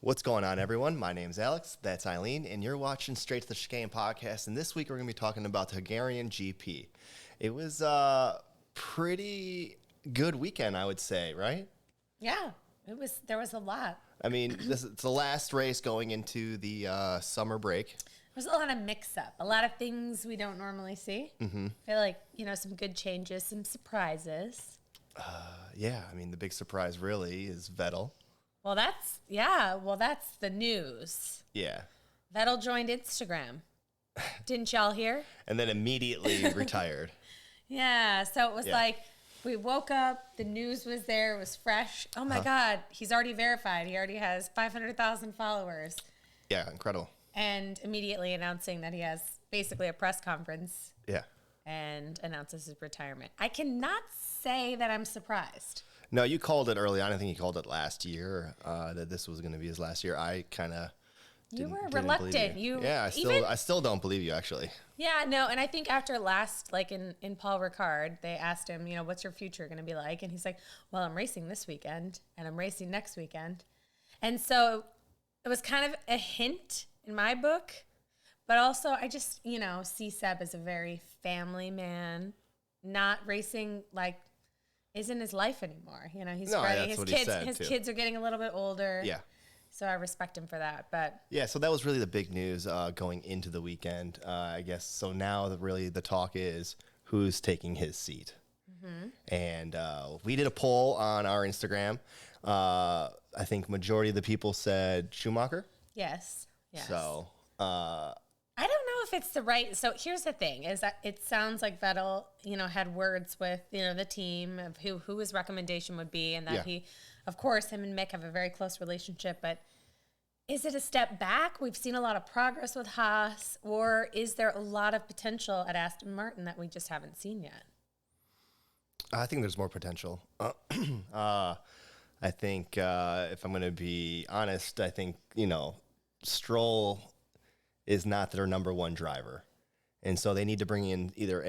What's going on, everyone? My name's Alex. That's Eileen, and you're watching Straight to the Chicane podcast. And this week we're going to be talking about the Hungarian GP. It was a pretty good weekend, I would say, right? Yeah, it was. There was a lot. I mean, it's the last race going into the summer break. There's a lot of mix-up, a lot of things we don't normally see. Mm-hmm. I feel like, some good changes, some surprises. Yeah, I mean, the big surprise really is Vettel. Well, that's the news. Yeah. Vettel joined Instagram. Didn't y'all hear? And then immediately retired. Yeah, so it was like we woke up, the news was there, it was fresh. Oh my God, he's already verified. He already has 500,000 followers. Yeah, incredible. And immediately announcing that he has basically a press conference. Yeah. And announces his retirement. I cannot say that I'm surprised. No, you called it early on. I think you called it last year, that this was going to be his last year. I kind of You were reluctant. I still don't believe you, actually. Yeah, no, and I think after last, like in Paul Ricard, they asked him, what's your future going to be like? And he's like, well, I'm racing this weekend, and I'm racing next weekend. And so it was kind of a hint in my book, but also I just, see Seb as a very family man, not racing isn't his life anymore. He's ready. His kids are getting a little bit older. Yeah. So I respect him for that. But yeah, so that was really the big news going into the weekend, I guess. So now the talk is who's taking his seat. Mm-hmm. And we did a poll on our Instagram. I think majority of the people said Schumacher. Yes. So I don't know if it's the right. So here's the thing: is that it sounds like Vettel, had words with the team of who his recommendation would be, and that he, of course, him and Mick have a very close relationship. But is it a step back? We've seen a lot of progress with Haas, or is there a lot of potential at Aston Martin that we just haven't seen yet? I think there's more potential. I think if I'm going to be honest, I think Stroll is not their number one driver. And so they need to bring in either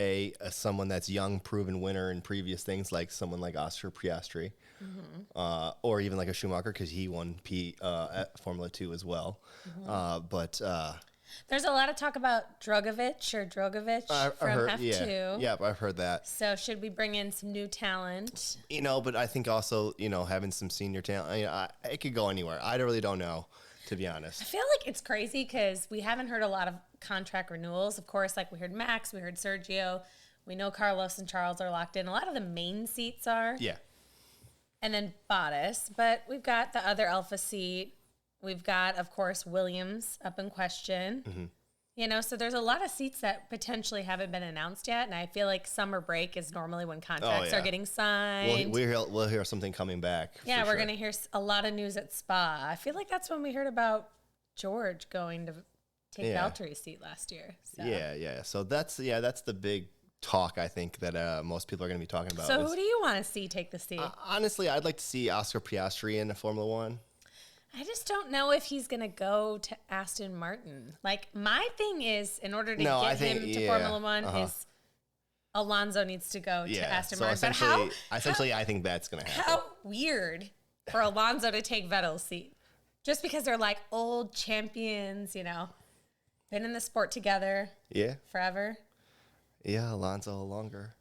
someone that's young, proven winner in previous things, like someone like Oscar Piastri, mm-hmm. Or even like a Schumacher, because he won at Formula 2 as well. Mm-hmm. There's a lot of talk about Drogovic from F2. Yeah, I've heard that. So should we bring in some new talent? But I think also, having some senior talent, it could go anywhere. I really don't know, to be honest. I feel like it's crazy because we haven't heard a lot of contract renewals. Of course, like we heard Max, we heard Sergio. We know Carlos and Charles are locked in. A lot of the main seats are. Yeah. And then Bottas. But we've got the other Alpha seat. We've got, of course, Williams up in question. Mm-hmm. So there's a lot of seats that potentially haven't been announced yet. And I feel like summer break is normally when contracts are getting signed. We'll hear something coming back. Yeah, we're going to hear a lot of news at Spa. I feel like that's when we heard about George going to take Valtteri's seat last year. So. Yeah. So that's the big talk, I think, that most people are going to be talking about. So who do you want to see take the seat? Honestly, I'd like to see Oscar Piastri in Formula 1. I just don't know if he's going to go to Aston Martin. Like, my thing is, in order to get him to Formula 1, is Alonso needs to go to Aston Martin. But essentially, I think that's going to happen. How weird for Alonso to take Vettel's seat. Just because they're like old champions, been in the sport together forever. Yeah, Alonso longer.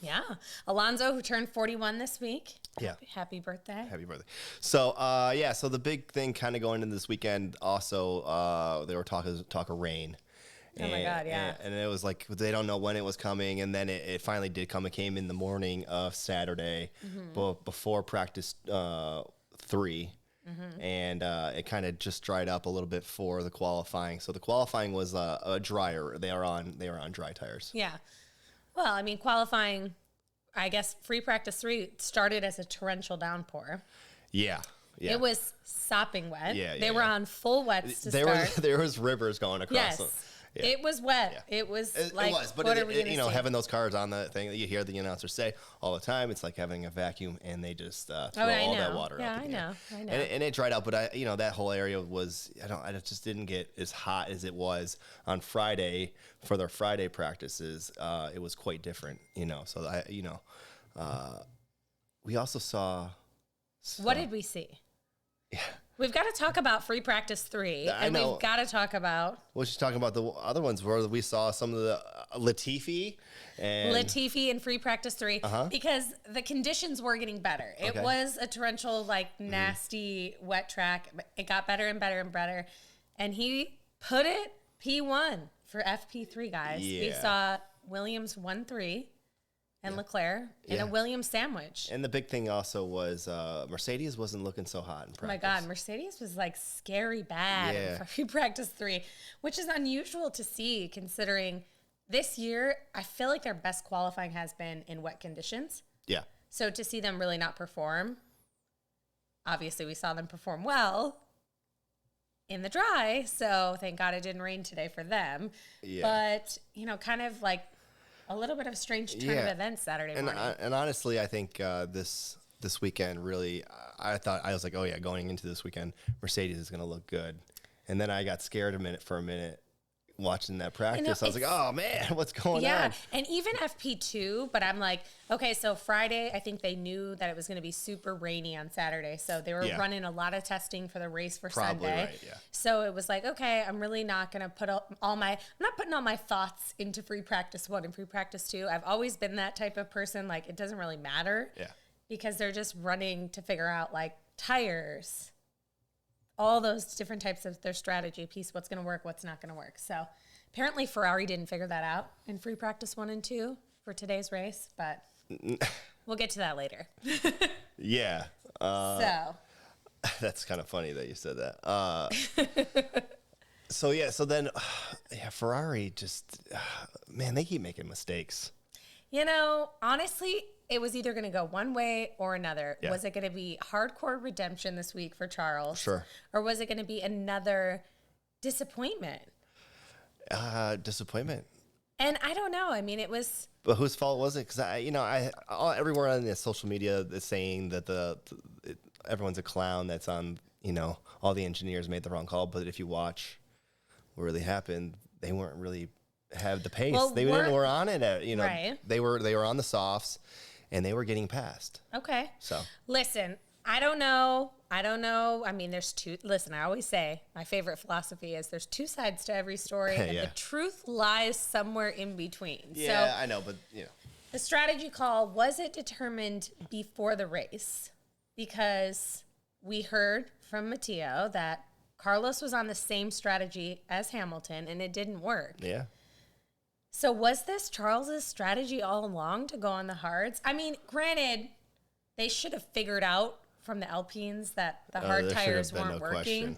Yeah. Alonso, who turned 41 this week. Yeah. Happy birthday. Happy birthday. So, so the big thing kind of going into this weekend also, they were talk of rain. Oh, my God, yeah. And it was like, they don't know when it was coming, and then it finally did come. It came in the morning of Saturday, before practice 3. Mm-hmm. And it kind of just dried up a little bit for the qualifying. So the qualifying was drier. They are on dry tires. Yeah. Well, I mean, qualifying, I guess free practice 3 started as a torrential downpour. Yeah. It was sopping wet. They were on full wets to start. There was rivers going across them. Yeah. It was wet. Yeah. It was but what are we going to see? Having those cars on the thing that you hear the announcer say all the time, it's like having a vacuum, and they just throw all that water out. I know. And it dried out, but that whole area was, I just didn't get as hot as it was on Friday for their Friday practices. It was quite different, So we also saw. What did we see? Yeah. We've got to talk about free practice 3. I and know. we've got to talk about We're just talking about the other ones where we saw some of the Latifi and free practice 3 because the conditions were getting better. It was a torrential, like nasty wet track. But it got better and better and better. And he put it P1 for FP3, guys. Yeah. We saw Williams 1-3 and Leclerc in a Williams sandwich. And the big thing also was Mercedes wasn't looking so hot in practice. Oh my God, Mercedes was like scary bad in free practice 3, which is unusual to see considering this year, I feel like their best qualifying has been in wet conditions. Yeah. So to see them really not perform, obviously we saw them perform well in the dry. So thank God it didn't rain today for them. Yeah. But, you know, kind of like a little bit of a strange turn of events Saturday morning. And honestly, I think this weekend really, I was like, oh yeah, going into this weekend, Mercedes is going to look good. And then I got scared for a minute watching that practice. I was like, oh man, what's going on? Yeah, and even FP2, but I'm like, okay, so Friday, I think they knew that it was going to be super rainy on Saturday. So they were running a lot of testing for the race for Sunday. Right, yeah. So it was like, okay, I'm really not going to put I'm not putting all my thoughts into free practice 1 and free practice 2. I've always been that type of person. Like, it doesn't really matter. Yeah. Because they're just running to figure out like tires, all those different types of their strategy piece, what's going to work, what's not going to work. So apparently Ferrari didn't figure that out in free practice 1 and 2 for today's race, but we'll get to that later. Yeah. So That's kind of funny that you said that. So then Ferrari just, man, they keep making mistakes. You know, honestly, it was either going to go one way or another. Yeah. Was it going to be hardcore redemption this week for Charles? Sure. Or was it going to be another disappointment? Disappointment. And I don't know. I mean, it was... But whose fault was it? Because everywhere on the social media is saying that everyone's a clown. That's on, all the engineers made the wrong call. But if you watch what really happened, they weren't really have the pace. Well, they were on it. Right. They were on the softs, and they were getting passed. Okay. So listen, I don't know. I mean, listen, I always say my favorite philosophy is there's 2 sides to every story, and the truth lies somewhere in between. Yeah, so, I know, but the strategy call, was it determined before the race? Because we heard from Matteo that Carlos was on the same strategy as Hamilton, and it didn't work. Yeah. So was this Charles's strategy all along to go on the hards? I mean, granted, they should have figured out from the Alpines that the hard tires weren't working. Question.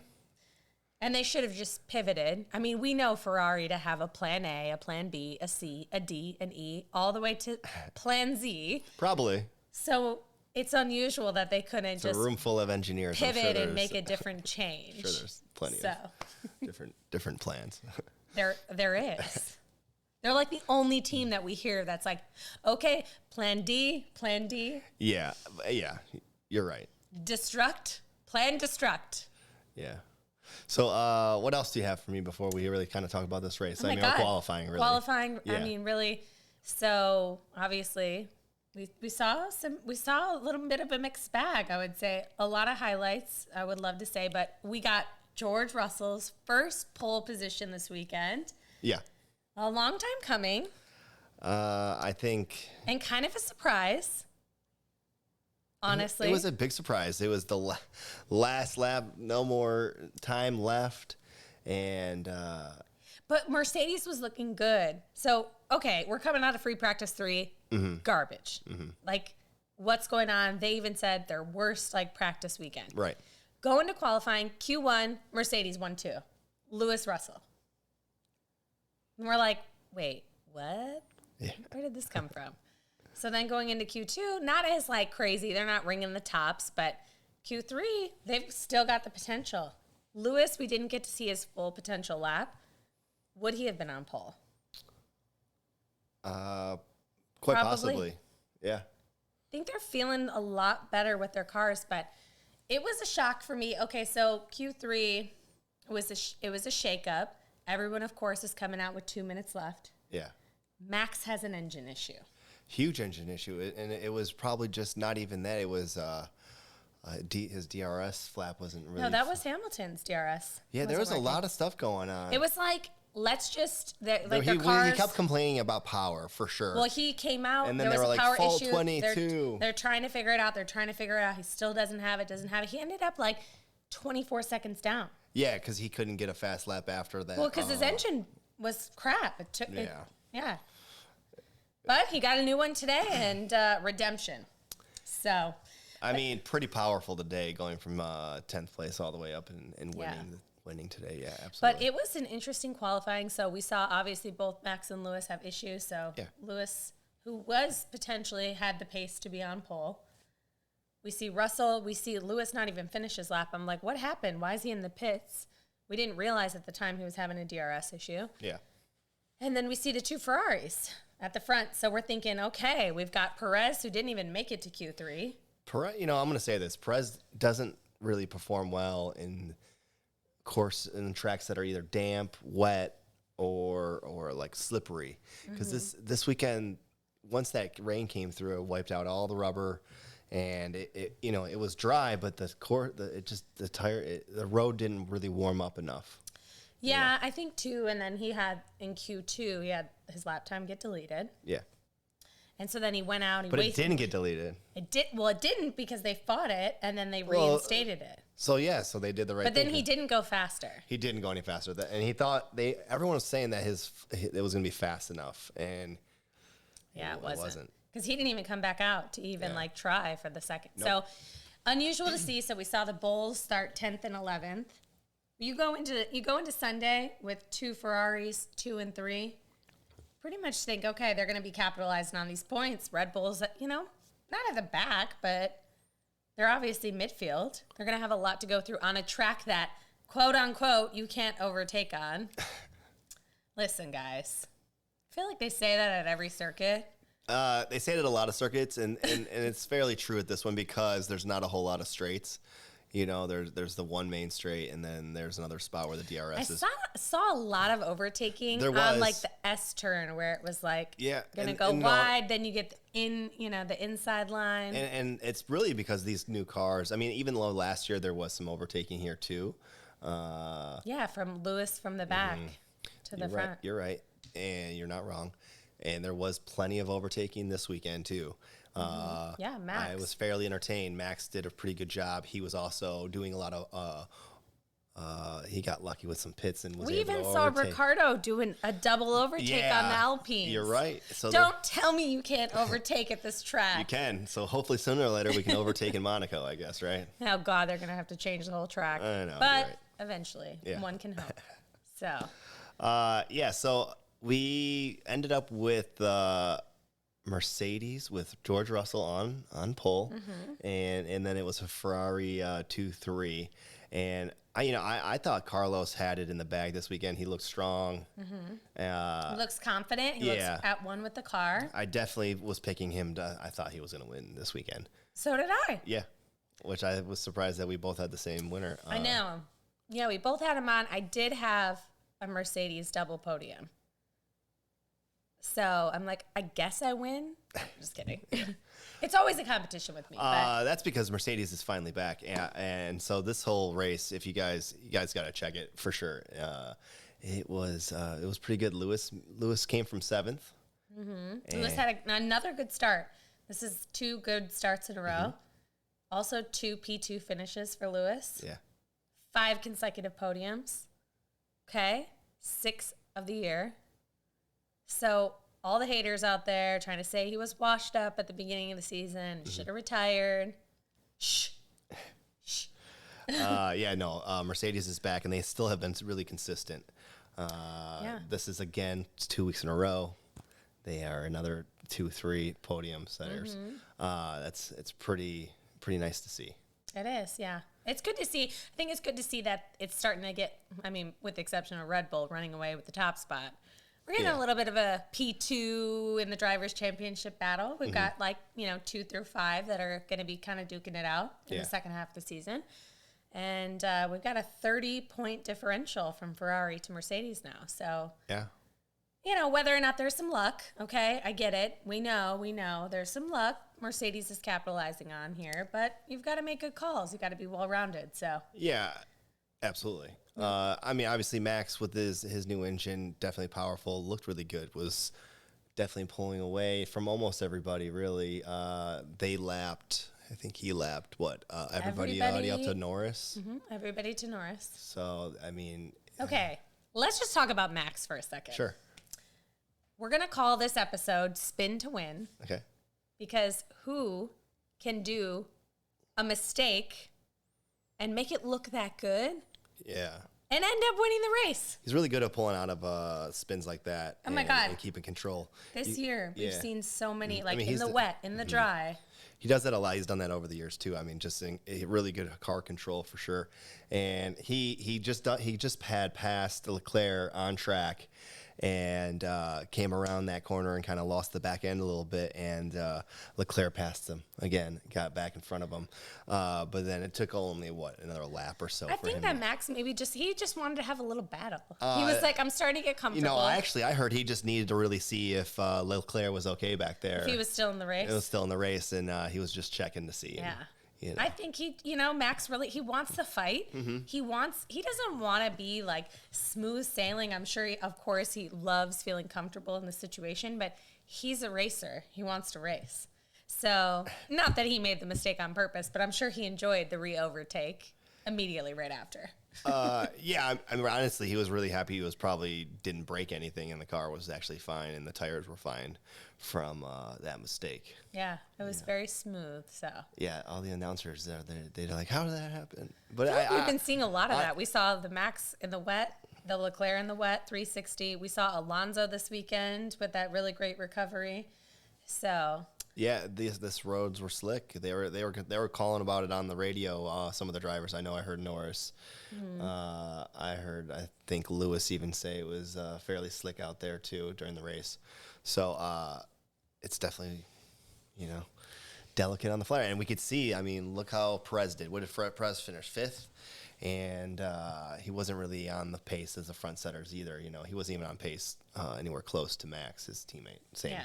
And they should have just pivoted. I mean, we know Ferrari to have a plan A, a plan B, a C, a D, an E, all the way to plan Z. Probably. So it's unusual that they couldn't just a room full of engineers pivot and make a different change. I'm sure there's plenty of different plans. There is. They're like the only team that we hear that's like, okay, plan D. Yeah, you're right. Plan destruct. Yeah. So what else do you have for me before we really kind of talk about this race? Oh or qualifying, really. I mean, really. So obviously we saw a little bit of a mixed bag, I would say. A lot of highlights, I would love to say, but we got George Russell's first pole position this weekend. Yeah. A long time coming. I think. And kind of a surprise. Honestly. It was a big surprise. It was the last lap, no more time left. And. But Mercedes was looking good. So, okay, we're coming out of free practice 3. Garbage. Like, what's going on? They even said their worst, practice weekend. Right. Going to qualifying, Q1, Mercedes 1-2. Lewis Russell. And we're like, wait, what? Yeah. Where did this come from? So then going into Q2, not as crazy. They're not ringing the tops, but Q3, they've still got the potential. Lewis, we didn't get to see his full potential lap. Would he have been on pole? Quite possibly. Yeah. I think they're feeling a lot better with their cars, but it was a shock for me. Okay, so Q3 was a shakeup. Everyone, of course, is coming out with 2 minutes left. Yeah. Max has an engine issue. Huge engine issue. And it was probably just not even that. It was his DRS flap wasn't really. No, that was Hamilton's DRS. Yeah, there was a lot of stuff going on. It was like, let's just like he, their cars. He kept complaining about power for sure. Well, he came out and then there they was were a like power fault issue. 22. They're trying to figure it out. He still doesn't have it. He ended up like 24 seconds down. Yeah, because he couldn't get a fast lap after that. Well, because his engine was crap. It took. Yeah. Yeah. But he got a new one today and redemption. So. I mean, pretty powerful today, going from 10th place all the way up and winning today. Yeah, absolutely. But it was an interesting qualifying. So we saw obviously both Max and Lewis have issues. So Lewis, who was potentially had the pace to be on pole. We see Russell. We see Lewis not even finish his lap. I'm like, what happened? Why is he in the pits? We didn't realize at the time he was having a DRS issue. Yeah. And then we see the two Ferraris at the front. So we're thinking, okay, we've got Perez, who didn't even make it to Q3. Perez, I'm going to say this. Perez doesn't really perform well in tracks that are either damp, wet, or like slippery. Because this weekend, once that rain came through, it wiped out all the rubber. And it was dry, but the road didn't really warm up enough. Yeah, I think too. And then he had in Q2, he had his lap time get deleted. Yeah. And so then he went out. But it didn't get deleted. It did. Well, it didn't because they fought it and then they reinstated it. So they did the right thing. But then he didn't go faster. He didn't go any faster, and he thought everyone was saying that it was going to be fast enough, and it wasn't. Because he didn't even come back out to even try for the second. Nope. So unusual to see. So we saw the Bulls start 10th and 11th. You go into Sunday with two Ferraris, 2 and 3. Pretty much think, okay, they're going to be capitalizing on these points. Red Bulls, not at the back, but they're obviously midfield. They're going to have a lot to go through on a track that, quote unquote, you can't overtake on. Listen, guys, I feel like they say that at every circuit. They say it at a lot of circuits, and it's fairly true at this one because there's not a whole lot of straights. There's the one main straight, and then there's another spot where the DRS is. I saw a lot of overtaking on like the S turn where it was like going to go wide, then you get the inside line. And it's really because these new cars. I mean, even though last year there was some overtaking here too. From Lewis from the back to the front. You're right, and you're not wrong. And there was plenty of overtaking this weekend too. Max. I was fairly entertained. Max did a pretty good job. He was also doing a lot of. He got lucky with some pits and was able to overtake. We even saw Ricardo doing a double overtake on the Alpines. You're right. So don't tell me you can't overtake at this track. You can. So hopefully sooner or later we can overtake in Monaco, I guess, right? Oh, God, they're going to have to change the whole track. I know. But eventually, one can hope. So we ended up with Mercedes with George Russell on pole, and then it was a Ferrari 2-3, and I thought Carlos had it in the bag this weekend. He looked strong. He looks confident. He looks at one with the car. I definitely was picking him. I thought he was going to win this weekend. So did I. Yeah, which I was surprised that we both had the same winner. I know. Yeah, we both had him on. I did have a Mercedes double podium. So I'm like, I guess I win. Just kidding. It's always a competition with me. That's because Mercedes is finally back, and so this whole race, if you guys got to check it for sure. It was pretty good. Lewis came from 7th. Lewis had another good start. This is 2 good starts in a row. Also 2 P2 finishes for Lewis. Yeah. 5 consecutive podiums. Okay, 6 of the year. So all the haters out there trying to say he was washed up at the beginning of the season, should have retired. Shh. Mercedes is back, and they still have been really consistent. This is, again, 2 weeks in a row. They are another 2-3 podium setters. It's pretty nice to see. It is, yeah. It's good to see. I think it's good to see that it's starting to get, with the exception of Red Bull running away with the top spot. We're getting a little bit of a P2 in the Drivers' Championship battle. We've got 2 through 5 that are going to be kind of duking it out in the second half of the season. And we've got a 30-point differential from Ferrari to Mercedes now. So, whether or not there's some luck, okay, I get it. We know there's some luck. Mercedes is capitalizing on here, but you've got to make good calls. You've got to be well-rounded. So Yeah, absolutely. I mean, obviously Max with his new engine, definitely powerful, looked really good, was definitely pulling away from almost everybody, really. They lapped, I think he lapped, everybody up to Norris. everybody to Norris. So, I mean. Okay, let's just talk about Max for a second. Sure. We're going to call this episode Spin to Win. Okay. Because who can do a mistake and make it look that good Yeah. and end up winning the race? He's really good at pulling out of spins like that. Oh, my God. And keeping control. This year, we've seen so many, I mean, in the wet, in the dry. He does that a lot. He's done that over the years too. I mean, just really good car control for sure. And he just had passed Leclerc on track, and came around that corner and kind of lost the back end a little bit. And Leclerc passed him again, got back in front of him. But then it took only another lap or so. I think that Max maybe just wanted to have a little battle. He was like, I'm starting to get comfortable. I heard he just needed to really see if Leclerc was okay back there. If he was still in the race. It was still in the race, and he was just checking to see. Yeah. And, I think Max really, he wants the fight. He doesn't want to be like smooth sailing. I'm sure, of course, he loves feeling comfortable in the situation, but he's a racer. He wants to race. So, not that he made the mistake on purpose, but I'm sure he enjoyed the re-overtake immediately right after. Yeah, I mean, honestly, he was really happy. He was probably didn't break anything, and the car was actually fine, and the tires were fine from that mistake. Yeah, it was very smooth. So yeah, all the announcers they're like, "How did that happen?" But we've been seeing a lot of that. We saw the Max in the wet, the Leclerc in the wet, 360. We saw Alonso this weekend with that really great recovery. So yeah, this roads were slick. They were calling about it on the radio. Some of the drivers I know. I heard Norris. I think Lewis even say it was fairly slick out there too during the race. So it's definitely, delicate on the flyer. And we could see. I mean, look how Perez did. What did Perez finish? 5th? And he wasn't really on the pace as the front setters either. He wasn't even on pace anywhere close to Max, his teammate.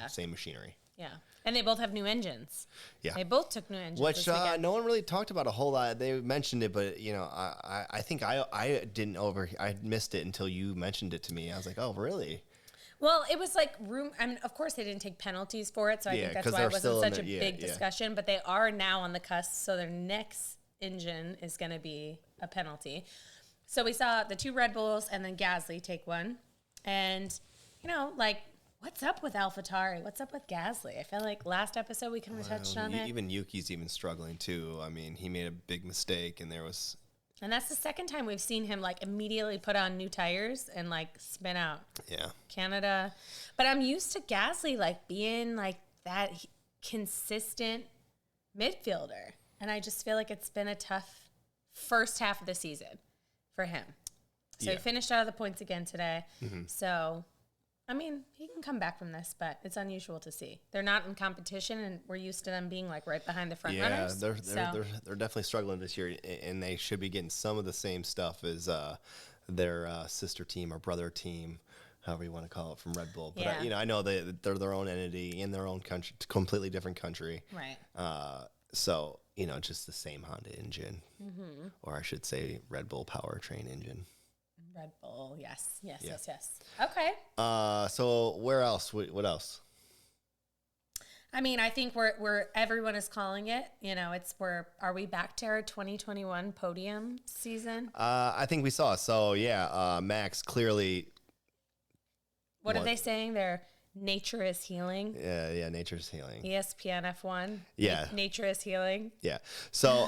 Same machinery. Yeah. And they both have new engines. Yeah. They both took new engines. Which no one really talked about a whole lot. They mentioned it, but I think I didn't I missed it until you mentioned it to me. I was like, oh, really? Well, it was like I mean, of course, they didn't take penalties for it, so I think that's why it wasn't such a big discussion. But they are now on the cusp, so their next engine is going to be a penalty. So we saw the 2 Red Bulls and then Gasly take one. And, what's up with AlphaTauri? What's up with Gasly? I feel like last episode we kind of touched on it. Even Yuki's even struggling too. I mean, he made a big mistake, and and that's the second time we've seen him immediately put on new tires and spin out. Yeah. Canada. But I'm used to Gasly being that consistent midfielder. And I just feel like it's been a tough first half of the season for him. So he finished out of the points again today. So, I mean, he can come back from this, but it's unusual to see. They're not in competition, and we're used to them being right behind the front runners. Yeah, they're definitely struggling this year, and they should be getting some of the same stuff as their sister team or brother team, however you want to call it, from Red Bull. But I know they're their own entity in their own country, completely different country. Right. So just the same Honda engine, or I should say Red Bull powertrain engine. Red Bull, yes. Okay. So where else? What else? I mean, I think we're everyone is calling it. Are we back to our 2021 podium season? I think we saw. So Max clearly. What are they saying? Nature is healing. Yeah, nature's healing. ESPN F1. Yeah. Nature is healing. Yeah. So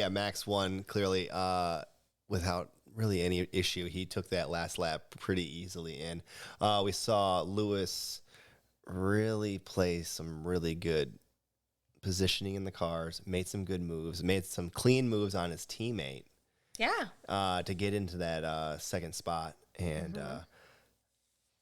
Max won clearly without really any issue. He took that last lap pretty easily, and we saw Lewis really play some really good positioning in the cars, made some good moves, made some clean moves on his teammate. Yeah. To get into that second spot, and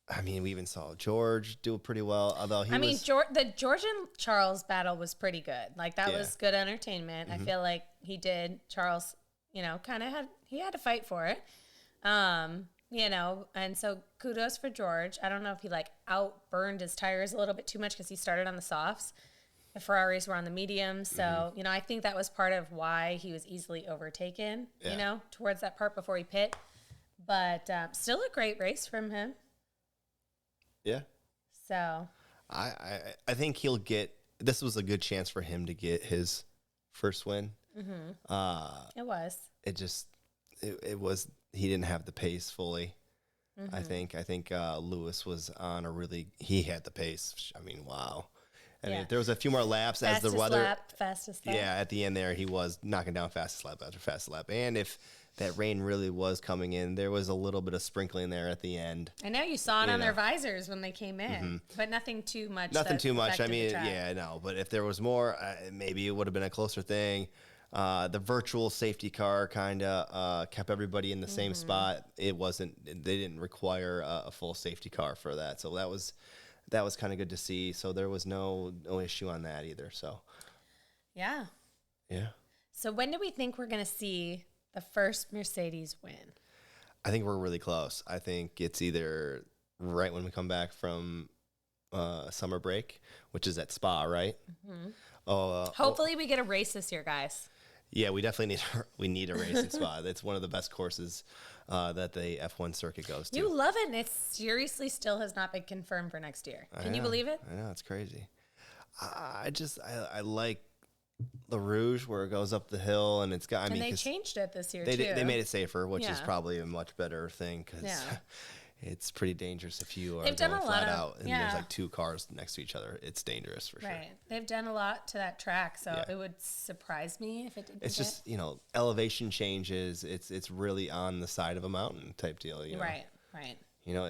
I mean, we even saw George do pretty well, although the George and Charles battle was pretty good. That was good entertainment. I feel like he did. Charles, kind of had to fight for it. And so kudos for George. I don't know if he outburned his tires a little bit too much because he started on the softs, The Ferraris were on the medium. So, I think that was part of why he was easily overtaken, towards that part before he pit. But still a great race from him. Yeah. So. I think he'll get, this was a good chance for him to get his first win. It was. It was, he didn't have the pace fully. I think Lewis was on he had the pace. I mean, wow. I mean, if there was a few more laps fastest as the weather. Fastest lap. Yeah, at the end there, he was knocking down fastest lap after fastest lap. And if that rain really was coming in, there was a little bit of sprinkling there at the end. I know you saw it on their visors when they came in, but nothing too much. Nothing too much. I mean, yeah, no. But if there was more, maybe it would have been a closer thing. The virtual safety car kind of kept everybody in the same spot. It wasn't. They didn't require a full safety car for that. So that was kind of good to see. So there was no issue on that either. So yeah. So when do we think we're going to see the first Mercedes win? I think we're really close. I think it's either right when we come back from summer break, which is at Spa, right? Hopefully we get a race this year, guys. Yeah, we definitely need a race in Spa. That's one of the best courses that the F1 circuit goes to. You love it, and it seriously still has not been confirmed for next year. Can you believe it? I know, it's crazy. I like the Rouge where it goes up the hill, and it's got. And they changed it this year too. They made it safer, which is probably a much better thing because it's pretty dangerous if you are going flat out and there's like two cars next to each other. It's dangerous for sure. Right. They've done a lot to that track, so it would surprise me if it didn't. It's just, elevation changes. It's really on the side of a mountain type deal. Right.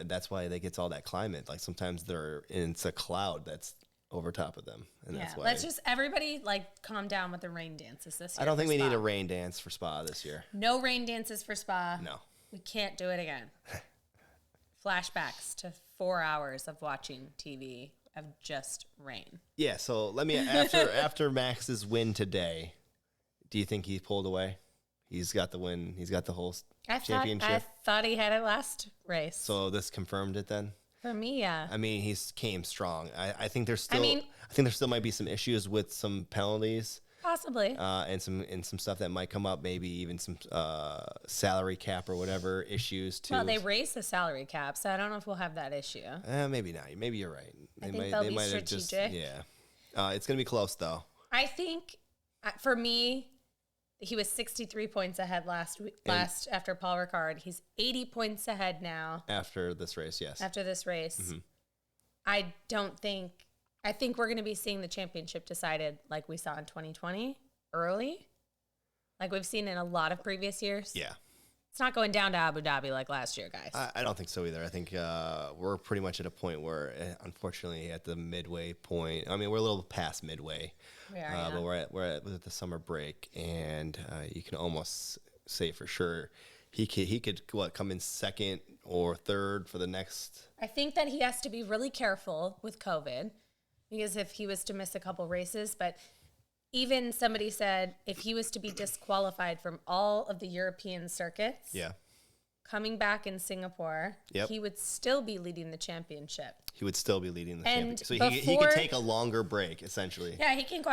That's why they get all that climate. Like sometimes it's a cloud that's over top of them. And that's why. Let's just everybody calm down with the rain dances this year. I don't think we need a rain dance for Spa this year. No rain dances for Spa. No. We can't do it again. Flashbacks to 4 hours of watching TV of just rain. Yeah, so let me after Max's win today, do you think he pulled away? He's got the win. He's got the whole championship. I thought he had it last race. So this confirmed it then? For me, yeah. I mean, he's came strong. I think there's still I think there still might be some issues with some penalties. Possibly. And some stuff that might come up, maybe even some salary cap or whatever issues too. Well, they raised the salary cap, so I don't know if we'll have that issue. Maybe not. Maybe you're right. I think they'll be strategic. It's going to be close though. I think for me, he was 63 points ahead last after Paul Ricard. He's 80 points ahead now. After this race, yes. After this race. I think we're going to be seeing the championship decided like we saw in 2020, early, like we've seen in a lot of previous years. Yeah. It's not going down to Abu Dhabi like last year, guys. I don't think so either. I think we're pretty much at a point where, unfortunately, at the midway point. I mean, we're a little past midway, but we're at the summer break, and you can almost say for sure he could come in second or third for the next. I think that he has to be really careful with COVID. Because if he was to miss a couple races, but even somebody said if he was to be disqualified from all of the European circuits, coming back in Singapore, he would still be leading the championship. He would still be leading the championship. So he could take a longer break, essentially. Yeah, he can go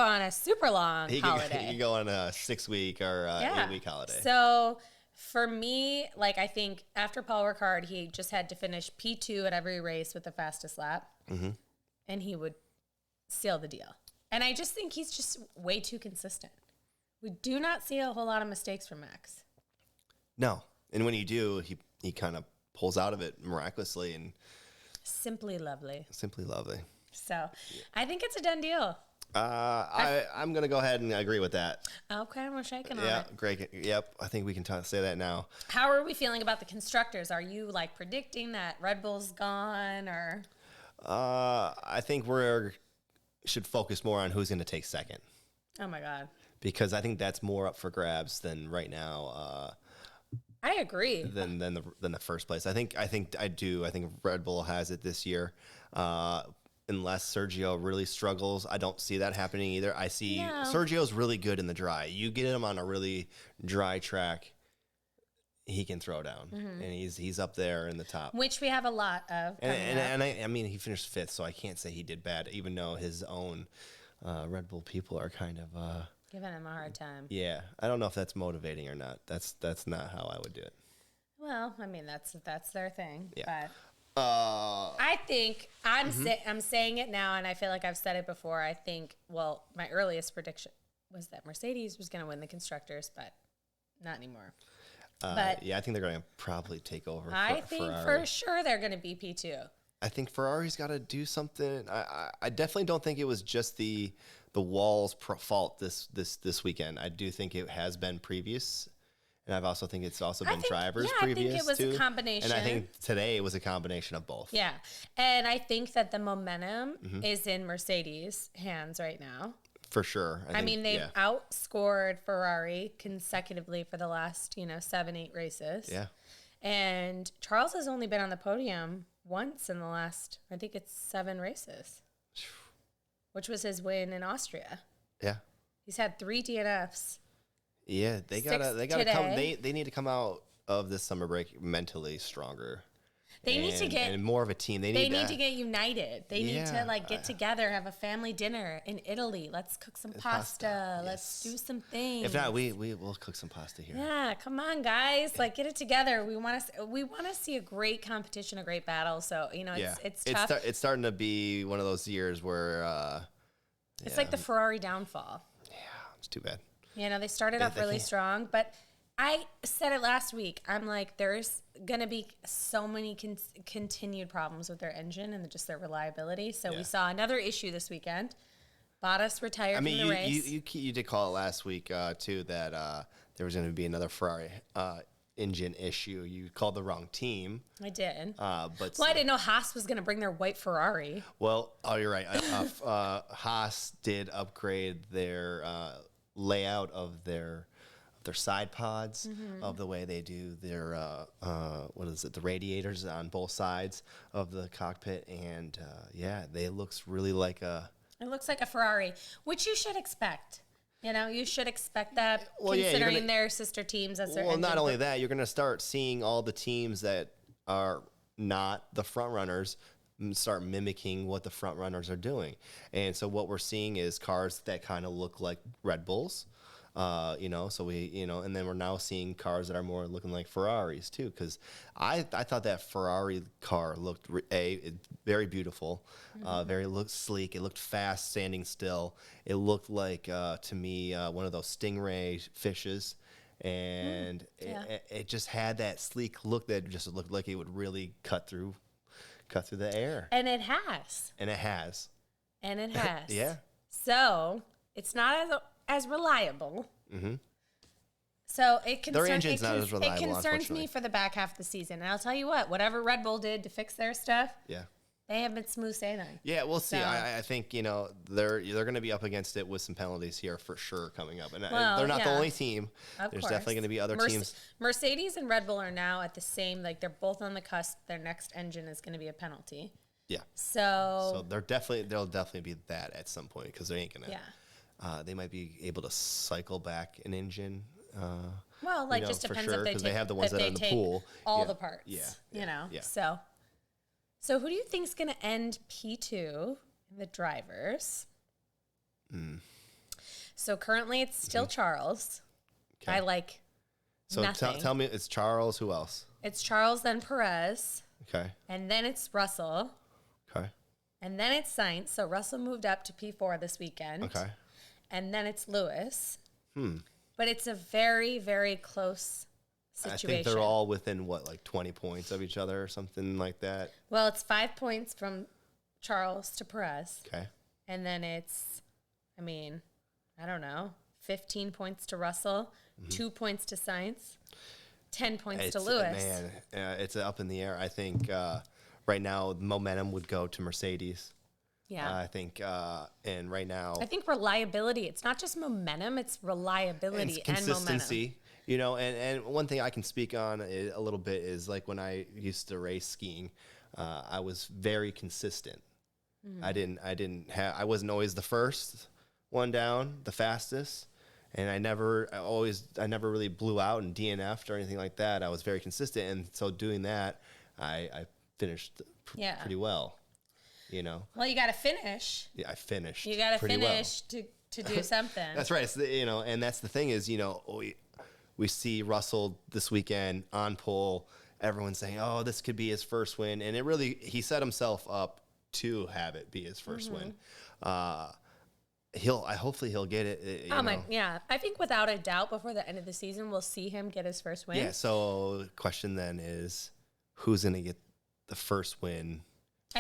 on a super long holiday. He can go on a 6-week or 8-week holiday. So for me, I think after Paul Ricard, he just had to finish P2 at every race with the fastest lap. Mm-hmm. And he would seal the deal. And I just think he's just way too consistent. We do not see a whole lot of mistakes from Max. No. And when you do, he kind of pulls out of it miraculously. And Simply lovely. So I think it's a done deal. I'm going to go ahead and agree with that. Okay, we're shaking on it. Yeah, great. Yep, I think we can say that now. How are we feeling about the constructors? Are you predicting that Red Bull's gone or... I think we should focus more on who's going to take second. Oh my God! Because I think that's more up for grabs than right now. I agree. Than the first place. I think Red Bull has it this year. Unless Sergio really struggles, I don't see that happening either. I see Sergio's really good in the dry. You get him on a really dry track, he can throw down, and he's up there in the top, which we have a lot of. And I mean, he finished 5th, so I can't say he did bad, even though his own Red Bull people are kind of Giving him a hard time. yeah. I don't know if that's motivating or not. That's not how I would do it. Well, I mean that's their thing. Yeah. But I think I'm saying it now, and I feel like I've said it before. I think my earliest prediction was that Mercedes was going to win the constructors, but not anymore. But yeah, I think they're going to probably take over. I think Ferrari. for sure they're going to be P2. I think Ferrari's got to do something. I definitely don't think it was just the walls fault this weekend. I do think it has been previous, and I also think it's also been drivers previous. I think it was too. a combination. And I think today it was a combination of both. Yeah, and I think that the momentum is in Mercedes' hands right now. For sure. I mean, they've outscored Ferrari consecutively for the last 7-8 races. Yeah. And Charles has only been on the podium once in the last, I think it's 7 races, which was his win in Austria. Yeah. He's had 3 DNFs. Yeah, they gotta come. They need to come out of this summer break mentally stronger. They need to get and more of a team. They need to get united. They need to get together, have a family dinner in Italy. Let's cook some pasta. Yes. Let's do some things. If not, we'll cook some pasta here. Yeah, come on, guys! Like, get it together. We want to see a great competition, a great battle. So it's tough. It's starting to be one of those years where it's like the Ferrari downfall. Yeah, it's too bad. They started off really strong, but I said it last week. I'm like, there's going to be so many continued problems with their engine and just their reliability. So we saw another issue this weekend. Bottas retired from the race. You did call it last week, too, that there was going to be another Ferrari engine issue. You called the wrong team. I did. I didn't know Haas was going to bring their white Ferrari. Well, you're right. Haas did upgrade their layout of their side pods, of the way they do their the radiators on both sides of the cockpit, and they looks really like it looks like a Ferrari, which you should expect. You should expect that, well, considering their sister teams as their engine. Not only that, you're going to start seeing all the teams that are not the front runners start mimicking what the front runners are doing, and so what we're seeing is cars that kind of look like Red Bulls. So we, and then we're now seeing cars that are more looking like Ferraris too. Because I thought that Ferrari car looked very beautiful, looked sleek. It looked fast, standing still. It looked like to me one of those stingray fishes, and it just had that sleek look that just looked like it would really cut through the air. And it has. Yeah. So it's not as reliable. Mm-hmm. So it concerns me for the back half of the season. And I'll tell you whatever Red Bull did to fix their stuff, they have been smooth sailing. Yeah, we'll see. I think they're going to be up against it with some penalties here for sure coming up, and they're not the only team. There's definitely going to be other teams. Mercedes and Red Bull are now at the same. Like, they're both on the cusp. Their next engine is going to be a penalty. Yeah. So they'll definitely be that at some point, because they ain't gonna. Yeah. They might be able to cycle back an engine. Just depends sure, if they have the ones that are in the pool. All the parts. Yeah. So who do you think's going to end P2 in the drivers? So currently it's still Charles. Okay. I like nothing. Tell me, it's Charles. Who else? It's Charles, then Perez. Okay. And then it's Russell. Okay. And then it's Sainz. So Russell moved up to P4 this weekend. Okay. And then it's Lewis. But it's a very, very close situation. I think they're all within, 20 points of each other or something like that? Well, it's 5 points from Charles to Perez. Okay. And then it's, I don't know, 15 points to Russell, 2 points to Sainz, 10 points to Lewis. Man, it's up in the air. I think right now momentum would go to Mercedes. Yeah. I think, and right now, I think reliability, it's not just momentum, it's reliability and consistency. Momentum. And one thing I can speak on a little bit is, like, when I used to race skiing, I was very consistent. I wasn't always the first one down, the fastest, and I never really blew out and DNF'd or anything like that. I was very consistent, and so doing that, I finished pretty well. you know. Well, you got to finish. Yeah, I finished. You got to finish to do something. That's right. It's you know, and that's the thing is, you know, we see Russell this weekend on pole. Everyone's saying, "Oh, this could be his first win," and he set himself up to have it be his first win. Hopefully he'll get it. Yeah. I think without a doubt, before the end of the season, we'll see him get his first win. Yeah. So the question then is, who's going to get the first win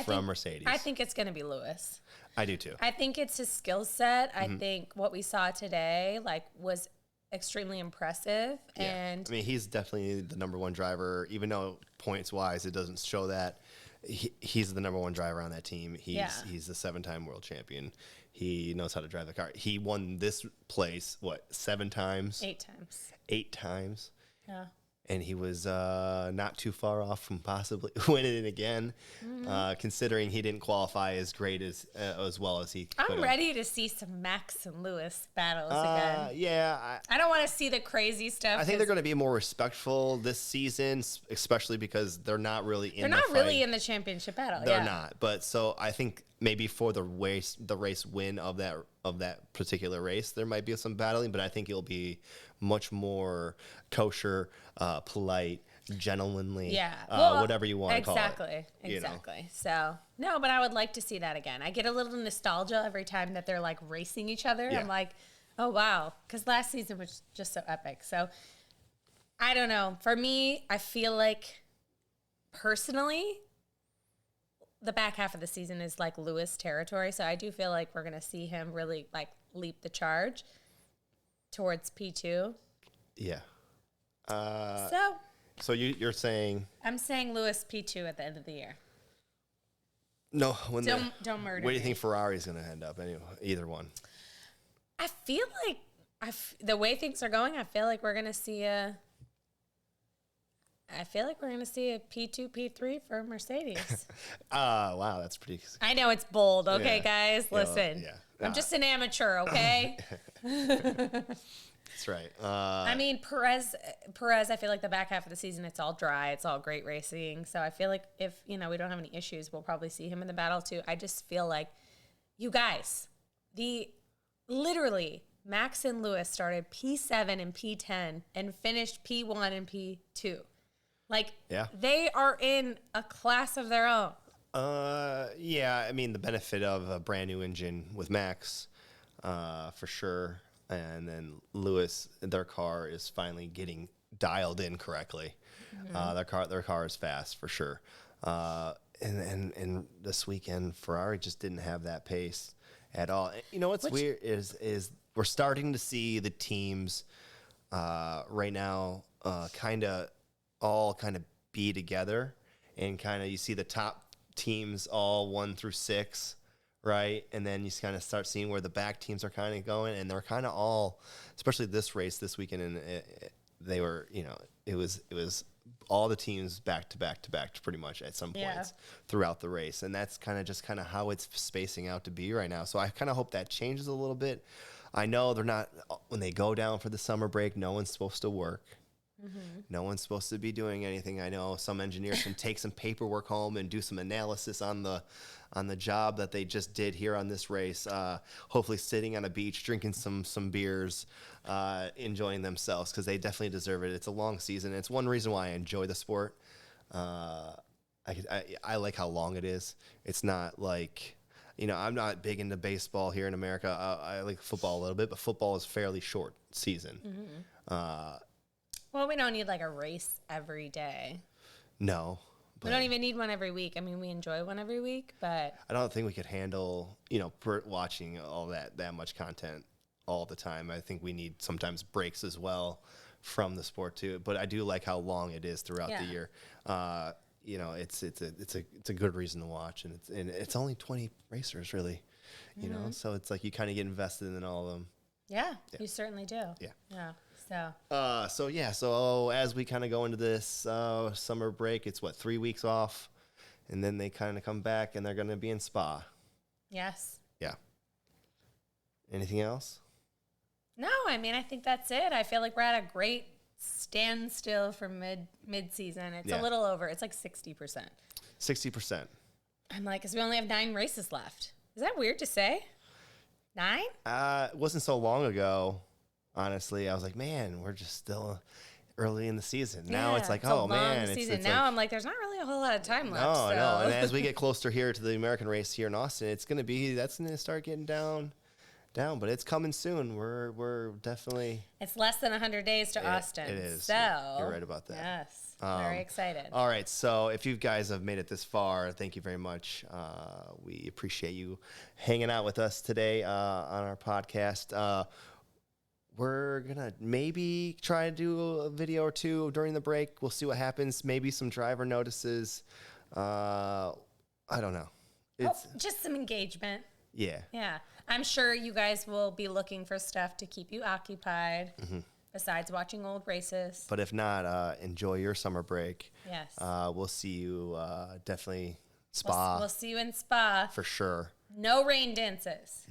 from Mercedes? I think it's going to be Lewis. I do too. I think it's his skill set. I think what we saw today, was extremely impressive. Yeah. And I mean, he's definitely the number one driver, even though points wise it doesn't show that. He's the number one driver on that team. He's the 7-time world champion. He knows how to drive the car. He won this place, 7 times? 8 times. 8 times. Yeah. And he was not too far off from possibly winning it again, considering he didn't qualify as great as well as he could have. I'm ready to see some Max and Lewis battles again. Yeah. I don't want to see the crazy stuff. I think they're going to be more respectful this season, especially because they're not really in in the championship battle. They're not. But so I think maybe for the race win of that particular race, there might be some battling, but I think it'll be much more kosher, polite, gentlemanly, whatever you want to call it. Exactly. So, no, but I would like to see that again. I get a little nostalgia every time that they're racing each other. Yeah. I'm like, oh, wow. Because last season was just so epic. So, I don't know. For me, I feel like personally, the back half of the season is Lewis territory. So, I do feel like we're going to see him really leap the charge towards P2. Yeah. So you're saying? I'm saying Lewis P2 at the end of the year. No, don't murder. Where do you think Ferrari's going to end up? Anyway, either one. I feel like the way things are going, I feel like we're going to see a P2, P3 for Mercedes. Wow, that's pretty. I know it's bold. Okay, guys, listen. Yeah. I'm just an amateur, okay? That's right. I mean, Perez, I feel like the back half of the season, it's all dry. It's all great racing. So I feel like if, we don't have any issues, we'll probably see him in the battle too. I just feel like, you guys, literally, Max and Lewis started P7 and P10 and finished P1 and P2. They are in a class of their own. Yeah, I mean, the benefit of a brand new engine with Max, for sure. And then Lewis, their car is finally getting dialed in correctly. Mm-hmm. Their car is fast for sure. And this weekend, Ferrari just didn't have that pace at all. You know what's weird is we're starting to see the teams right now kind of be together, and kind of you see the top teams all 1 through 6. Right, and then you kind of start seeing where the back teams are kind of going, and they're kind of all, especially this race this weekend, and they were, it was all the teams back to back pretty much at some points throughout the race, and that's kind of how it's spacing out to be right now. So I kind of hope that changes a little bit. I know they're not, when they go down for the summer break, no one's supposed to work. Mm-hmm. No one's supposed to be doing anything. I know some engineers can take some paperwork home and do some analysis on the job that they just did here on this race. Hopefully sitting on a beach, drinking some beers, enjoying themselves, because they definitely deserve it. It's a long season. It's one reason why I enjoy the sport. I like how long it is. It's not like, I'm not big into baseball here in America. I like football a little bit, but football is fairly short season. Mm-hmm. Well, we don't need a race every day. No. We don't even need one every week. I mean, we enjoy one every week, but I don't think we could handle, watching all that much content all the time. I think we need sometimes breaks as well from the sport too. But I do like how long it is throughout the year. It's a good reason to watch, and it's only 20 racers really, so it's like you kind of get invested in all of them. Yeah, you certainly do. Yeah. So as we kind of go into this summer break, it's 3 weeks off, and then they kind of come back, and they're going to be in Spa. Yes. Yeah. Anything else? No, I mean, I think that's it. I feel like we're at a great standstill for mid-season. It's a little over. It's 60%. 60%. I'm like, because we only have 9 races left. Is that weird to say? 9? It wasn't so long ago, honestly. I was like, man, we're just still early in the season. Now it's like, oh man, it's now I'm like, there's not really a whole lot of time left. No, no. And as we get closer here to the American race here in Austin, that's going to start getting down, but it's coming soon. We're definitely. It's less than 100 days to Austin. It is. So you're right about that. Yes, very excited. All right, so if you guys have made it this far, thank you very much. We appreciate you hanging out with us today on our podcast. We're going to maybe try to do a video or two during the break. We'll see what happens. Maybe some driver notices. I don't know. It's just some engagement. Yeah. Yeah. I'm sure you guys will be looking for stuff to keep you occupied besides watching old races. But if not, enjoy your summer break. Yes. We'll see you definitely Spa. We'll see you in Spa. For sure. No rain dances.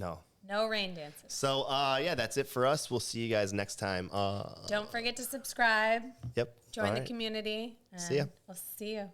No rain dances. So, yeah, that's it for us. We'll see you guys next time. Don't forget to subscribe. Yep. Join the community. See ya. We'll see you.